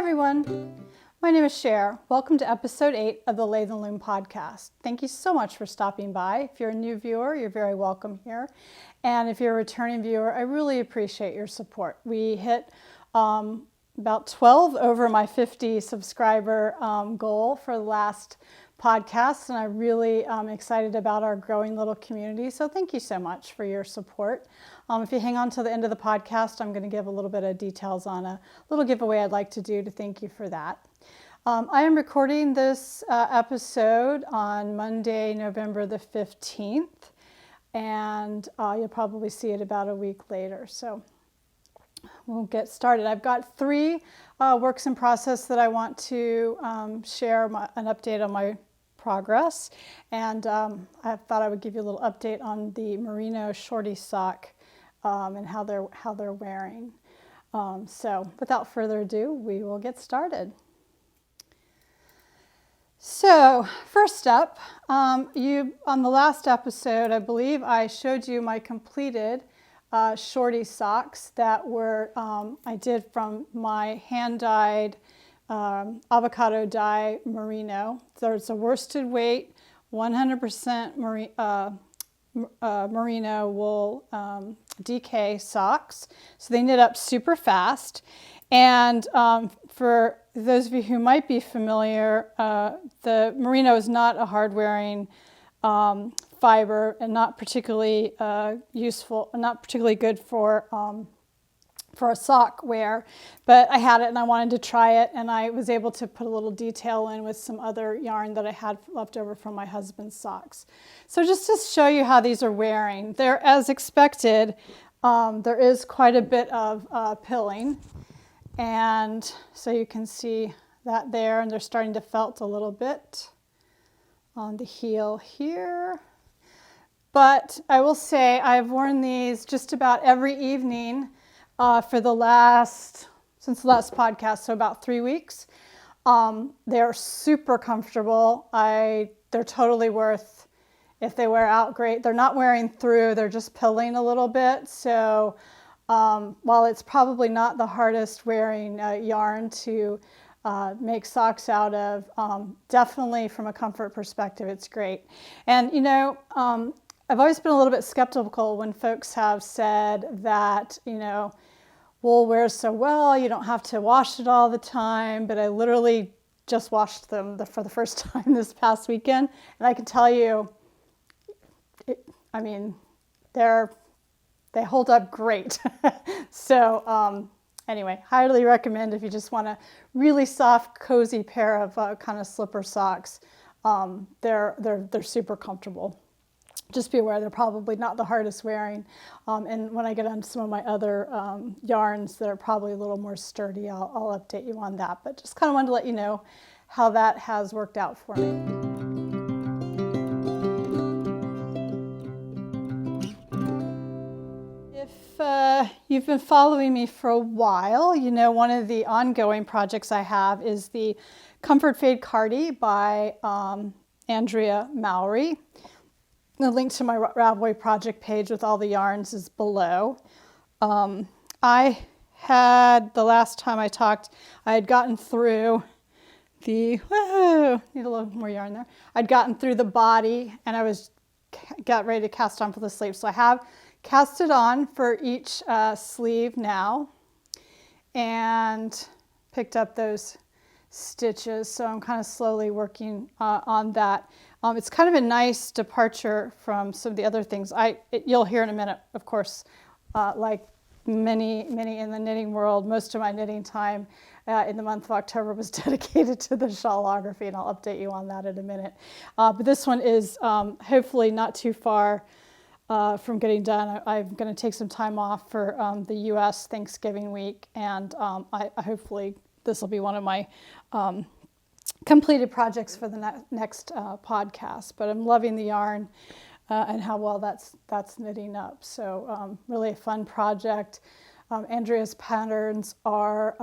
everyone, my name is Cher. Welcome to episode 8 of the Lathe and Loom podcast. Thank you so much for stopping by. If you're a new viewer, you're very welcome here. And if you're a returning viewer, I really appreciate your support. We hit about 12 over my 50 subscriber goal for the last podcast, and I really am excited about our growing little community. So thank you so much for your support. If you hang on to the end of the podcast, I'm going to give a little bit of details on a little giveaway I'd like to do to thank you for that. I am recording this episode on Monday, November the 15th, and you'll probably see it about a week later. So we'll get started. I've got 3 works in process that I want to share an update on my progress, and I thought I would give you a little update on the Merino shorty sock and how they're wearing. So without further ado, we will get started. So first up, on the last episode, I believe I showed you my completed shorty socks that were I did from my hand-dyed avocado dye merino. There's a worsted weight, 100% merino wool DK socks. So they knit up super fast. And for those of you who might be familiar, the merino is not a hard-wearing fiber and not particularly useful, not particularly good for a sock wear, but I had it and I wanted to try it, and I was able to put a little detail in with some other yarn that I had left over from my husband's socks. So just to show you how these are wearing, they're as expected. There is quite a bit of pilling, and so you can see that there, and they're starting to felt a little bit on the heel here. But I will say I've worn these just about every evening since the last podcast, so about 3 weeks. They're super comfortable. They're totally worth, if they wear out, great. They're not wearing through, they're just pilling a little bit. So while it's probably not the hardest wearing yarn to make socks out of, definitely from a comfort perspective, it's great. And you know, I've always been a little bit skeptical when folks have said that, you know, wool wears so well, you don't have to wash it all the time, but I literally just washed them for the first time this past weekend, and I can tell you, they hold up great. So anyway, highly recommend if you just want a really soft, cozy pair of kind of slipper socks. They're super comfortable. Just be aware they're probably not the hardest wearing. And when I get on some of my other yarns that are probably a little more sturdy, I'll update you on that. But just kind of wanted to let you know how that has worked out for me. If you've been following me for a while, you know one of the ongoing projects I have is the Comfort Fade Cardi by Andrea Mowry. The link to my Ravelry project page with all the yarns is below. I had, the last time I talked, I had gotten through need a little more yarn there. I'd gotten through the body and I got ready to cast on for the sleeve. So I have cast it on for each sleeve now and picked up those stitches. So I'm kind of slowly working on that. It's kind of a nice departure from some of the other things. You'll hear in a minute, of course, like many in the knitting world, most of my knitting time in the month of October was dedicated to the shawlography, and I'll update you on that in a minute. But this one is hopefully not too far from getting done. I'm going to take some time off for the U.S. Thanksgiving week, and I hopefully this will be one of my completed projects for the next podcast. But I'm loving the yarn and how well that's knitting up. So really a fun project. Andrea's patterns are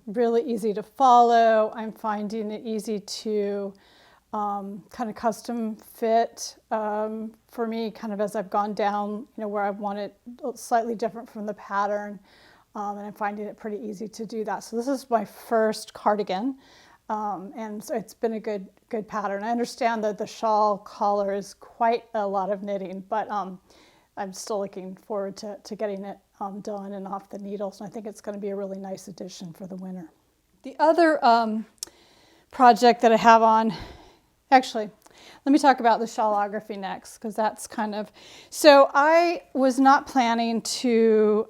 really easy to follow. I'm finding it easy to kind of custom fit for me, kind of as I've gone down, you know, where I want it slightly different from the pattern. and I'm finding it pretty easy to do that. So this is my first cardigan, and so it's been a good pattern. I understand that the shawl collar is quite a lot of knitting, but I'm still looking forward to getting it done and off the needles, and I think it's going to be a really nice addition for the winter. The other project that I have on, actually, let me talk about the Shawlography next, because that's kind of, so I was not planning to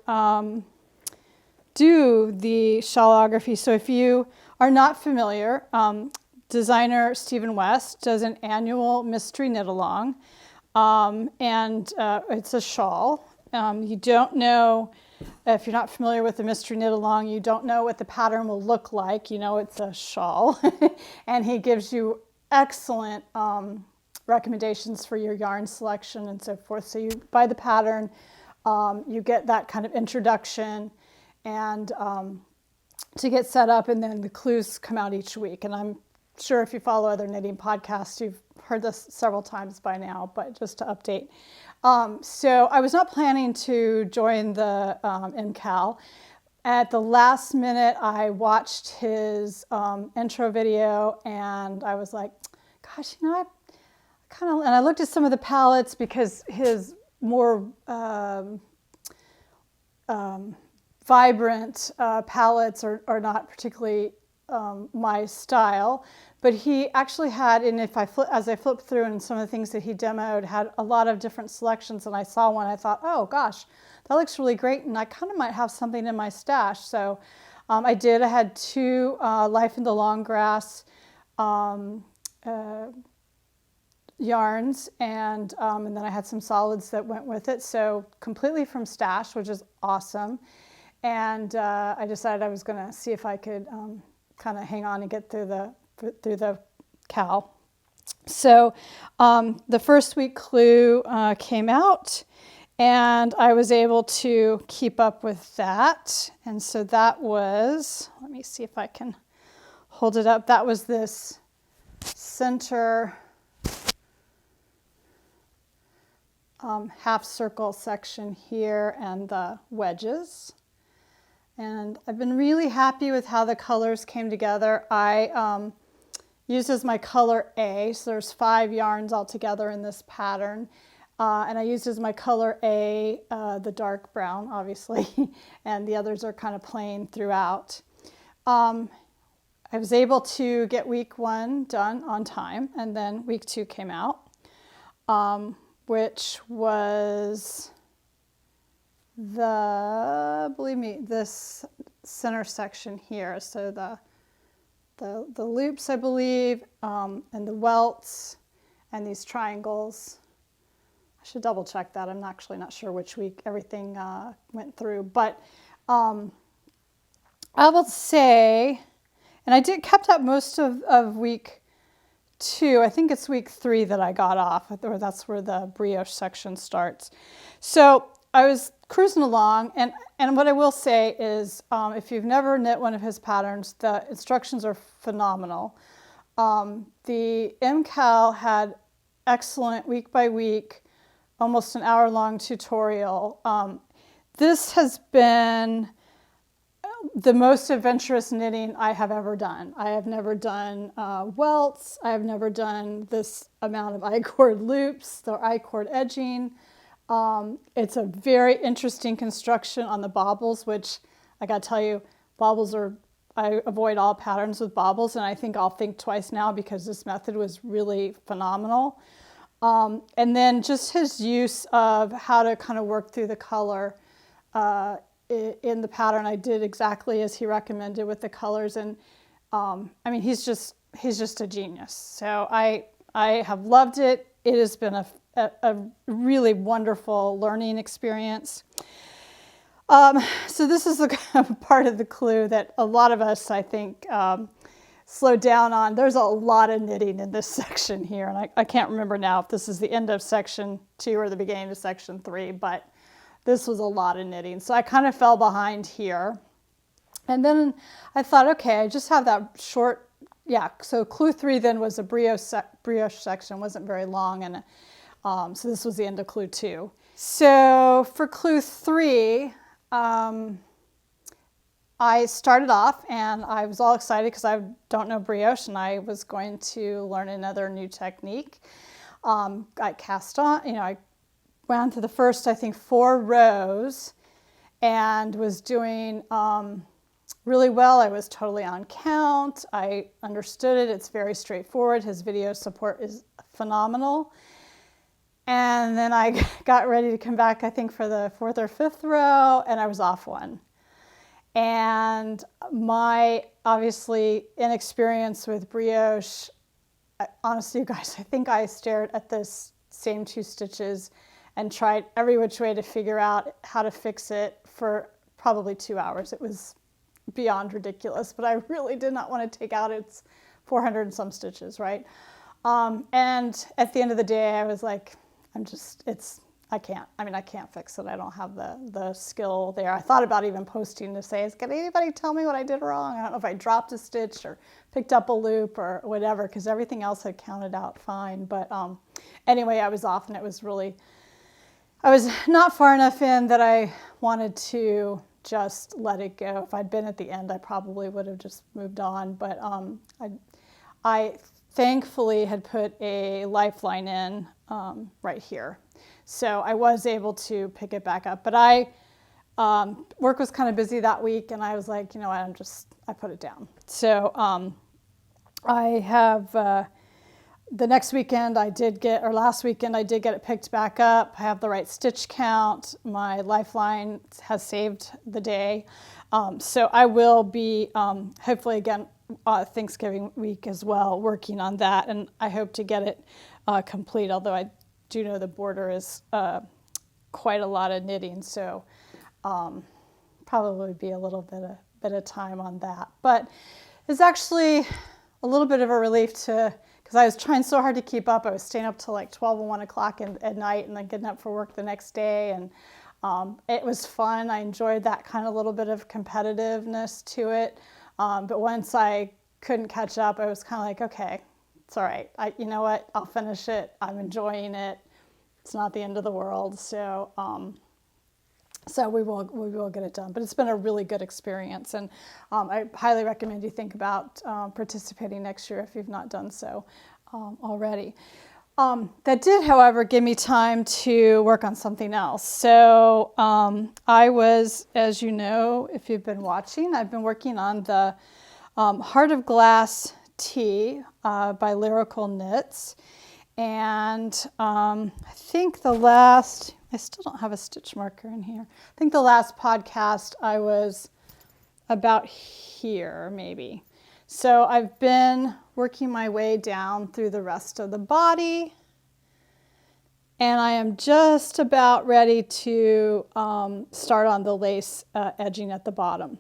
do the Shawlography. So if you are not familiar, designer Stephen West does an annual mystery knit along, and it's a shawl. You don't know, if you're not familiar with the mystery knit along, you don't know what the pattern will look like. You know it's a shawl, and he gives you excellent recommendations for your yarn selection and so forth. So you buy the pattern, you get that kind of introduction, and to get set up, and then the clues come out each week. And I'm sure if you follow other knitting podcasts, you've heard this several times by now, but just to update. So I was not planning to join the MKAL. At the last minute, I watched his intro video, and I was like, gosh, you know, and I looked at some of the palettes, because his more vibrant palettes are not particularly my style, but he actually had, and as I flipped through, and some of the things that he demoed had a lot of different selections, and I saw one, I thought, oh gosh, that looks really great, and I kind of might have something in my stash. So I did. I had two Life in the Long Grass yarns, and then I had some solids that went with it, so completely from stash, which is awesome. And I decided I was going to see if I could kind of hang on and get through the KAL. So the first week clue came out, and I was able to keep up with that. And so that was, let me see if I can hold it up. That was this center half circle section here, and the wedges. And I've been really happy with how the colors came together. I used as my color A, so there's 5 yarns altogether in this pattern. And I used as my color A the dark brown, obviously, and the others are kind of plain throughout. I was able to get week 1 done on time, and then week 2 came out, which was believe me, this center section here. So the loops, I believe, and the welts, and these triangles. I should double check that. I'm actually not sure which week everything went through, but I will say, and I kept up most of week 2. I think it's week 3 that I got off, or that's where the brioche section starts. So I was cruising along, and what I will say is, if you've never knit one of his patterns, the instructions are phenomenal. The MKAL had excellent week by week, almost an hour-long tutorial. This has been the most adventurous knitting I have ever done. I have never done welts. I have never done this amount of I-cord loops, the I-cord edging. It's a very interesting construction on the bobbles, which I gotta tell you, I avoid all patterns with bobbles, and I think I'll think twice now, because this method was really phenomenal. And then just his use of how to kind of work through the color in the pattern. I did exactly as he recommended with the colors, and I mean, he's just a genius. So I have loved it. It has been a really wonderful learning experience. So this is the part of the clue that a lot of us, I think, slowed down on. There's a lot of knitting in this section here, and I can't remember now if this is the end of section 2 or the beginning of section 3, but this was a lot of knitting. So I kind of fell behind here. And then I thought, okay, I just have that short, so clue 3 then was a brioche section, wasn't very long, and so this was the end of clue 2. So for clue 3, I started off and I was all excited because I don't know brioche and I was going to learn another new technique. I cast on, I went through the first, I think, 4 rows and was doing really well. I was totally on count. I understood it. It's very straightforward. His video support is phenomenal. And then I got ready to come back, I think, for the 4th or 5th row, and I was off one. And my, obviously, inexperience with brioche, honestly, you guys, I think I stared at this same 2 stitches and tried every which way to figure out how to fix it for probably 2 hours. It was beyond ridiculous, but I really did not want to take out its 400 and some stitches, right? And at the end of the day, I was like, I can't fix it. I don't have the skill there. I thought about even posting to say, can anybody tell me what I did wrong? I don't know if I dropped a stitch or picked up a loop or whatever, because everything else had counted out fine. But anyway, I was off, and it was really, I was not far enough in that I wanted to just let it go. If I'd been at the end, I probably would have just moved on. But I thankfully had put a lifeline in right here. So I was able to pick it back up. But work was kind of busy that week, and I was like, you know what, I put it down. So I have, the next weekend last weekend I did get it picked back up. I have the right stitch count. My lifeline has saved the day. So I will be, hopefully again, Thanksgiving week as well, working on that. And I hope to get it complete, although I do know the border is quite a lot of knitting, so probably be a little bit of time on that. But it's actually a little bit of a relief because I was trying so hard to keep up. I was staying up till like 12 and 1 o'clock at night and then getting up for work the next day. And it was fun. I enjoyed that kind of little bit of competitiveness to it. But once I couldn't catch up, I was kind of like, okay, it's all right. You know what? I'll finish it. I'm enjoying it. It's not the end of the world. So, so we will get it done. But it's been a really good experience, and I highly recommend you think about participating next year if you've not done so already. That did, however, give me time to work on something else. So I was, as you know, if you've been watching, I've been working on the Heart of Glass tee by Lyrical Knits. And I think I still don't have a stitch marker in here. I think the last podcast I was about here, maybe. So I've been working my way down through the rest of the body. And I am just about ready to start on the lace edging at the bottom.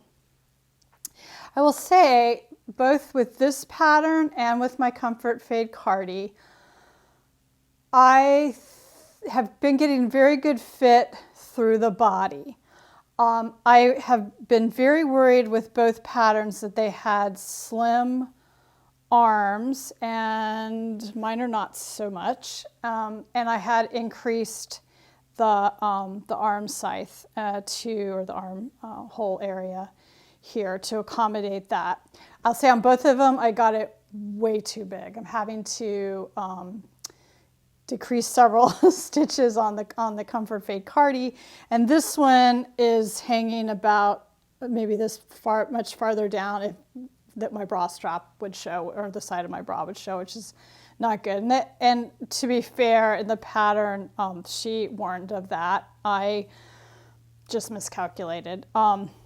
I will say, both with this pattern and with my Comfort Fade Cardi, I have been getting very good fit through the body. I have been very worried with both patterns that they had slim arms, and mine are not so much. And I had increased the arm scythe or the arm hole area here to accommodate that. I'll say on both of them, I got it way too big. I'm having to decrease several stitches on the Comfort Fade Cardi, and this one is hanging about maybe much farther down that my bra strap would show, or the side of my bra would show, which is not good. And to be fair, in the pattern, she warned of that. I just miscalculated.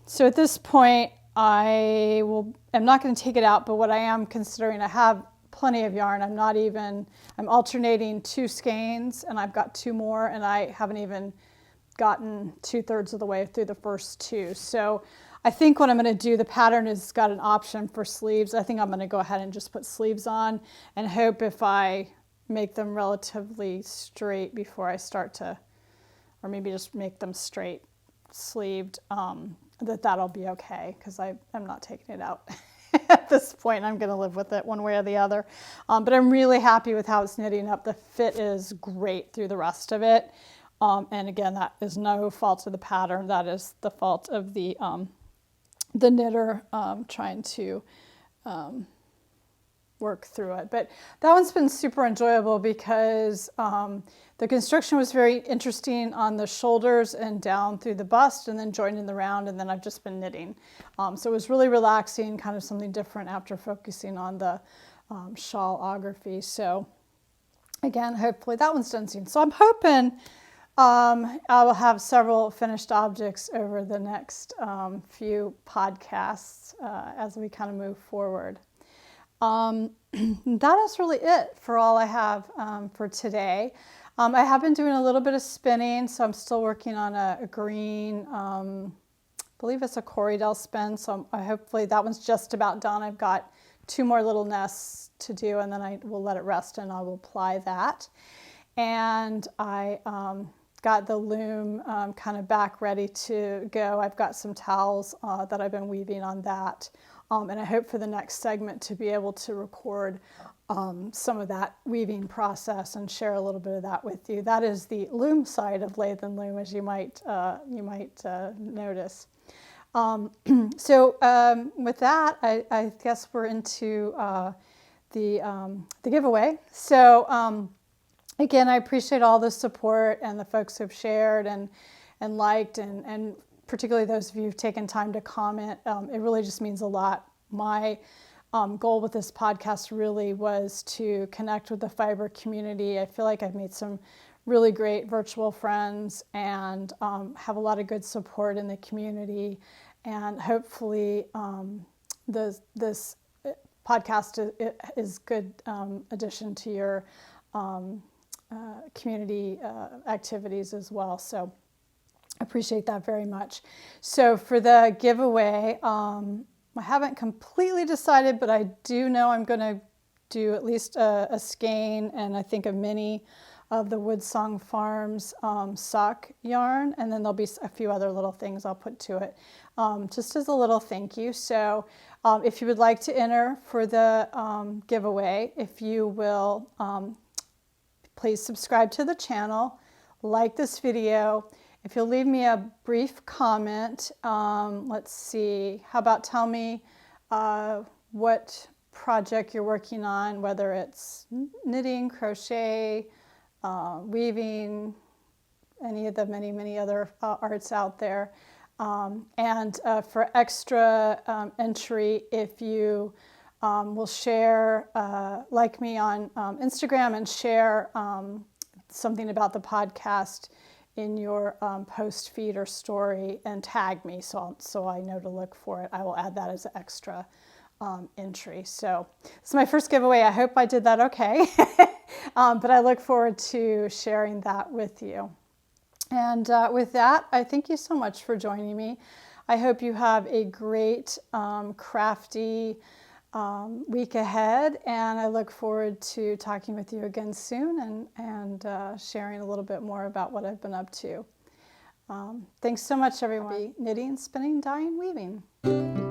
So at this point, I'm not going to take it out, but what I am considering, I have plenty of yarn. I'm alternating 2 skeins, and I've got 2 more, and I haven't even gotten 2/3 of the way through the first 2. So I think what I'm going to do, the pattern has got an option for sleeves. I think I'm going to go ahead and just put sleeves on and hope if I make them relatively straight before I start to, or maybe just make them straight sleeved, that'll be okay, because I'm not taking it out. At this point, I'm going to live with it one way or the other. But I'm really happy with how it's knitting up. The fit is great through the rest of it. And again, that is no fault of the pattern. That is the fault of the the knitter trying to work through it. But that one's been super enjoyable because the construction was very interesting on the shoulders and down through the bust, and then joining the round, and then I've just been knitting. So it was really relaxing, kind of something different after focusing on the shawlography. So again, hopefully that one's done soon. So I'm hoping I will have several finished objects over the next few podcasts as we kind of move forward. That is really it for all I have for today. I have been doing a little bit of spinning, so I'm still working on a green, I believe it's a Corriedale spin, so hopefully that one's just about done. I've got 2 more little nests to do, and then I will let it rest and I will apply that. And I got the loom kind of back ready to go. I've got some towels that I've been weaving on that. And I hope for the next segment to be able to record some of that weaving process and share a little bit of that with you. That is the loom side of Lathe and Loom, as you might notice. So with that, I guess we're into the giveaway. So again, I appreciate all the support and the folks who've shared and liked, and particularly those of you who've taken time to comment. It really just means a lot. My goal with this podcast really was to connect with the fiber community. I feel like I've made some really great virtual friends and have a lot of good support in the community. And hopefully this podcast is good addition to your community activities as well. So I appreciate that very much. So for the giveaway, I haven't completely decided, but I do know I'm going to do at least a skein and I think a mini of the Woodsong Farms sock yarn, and then there'll be a few other little things I'll put to it just as a little thank you. So if you would like to enter for the giveaway, if you will please subscribe to the channel, like this video. If you'll leave me a brief comment, let's see, how about tell me what project you're working on, whether it's knitting, crochet, weaving, any of the many other arts out there. And for extra entry, if you will share, like me on Instagram, and share something about the podcast in your post feed or story and tag me so I know to look for it. I will add that as an extra entry. So it's my first giveaway. I hope I did that okay. But I look forward to sharing that with you. And with that, I thank you so much for joining me. I hope you have a great crafty week ahead, and I look forward to talking with you again soon and sharing a little bit more about what I've been up to. Thanks so much, everyone. Knitting, spinning, dyeing, weaving.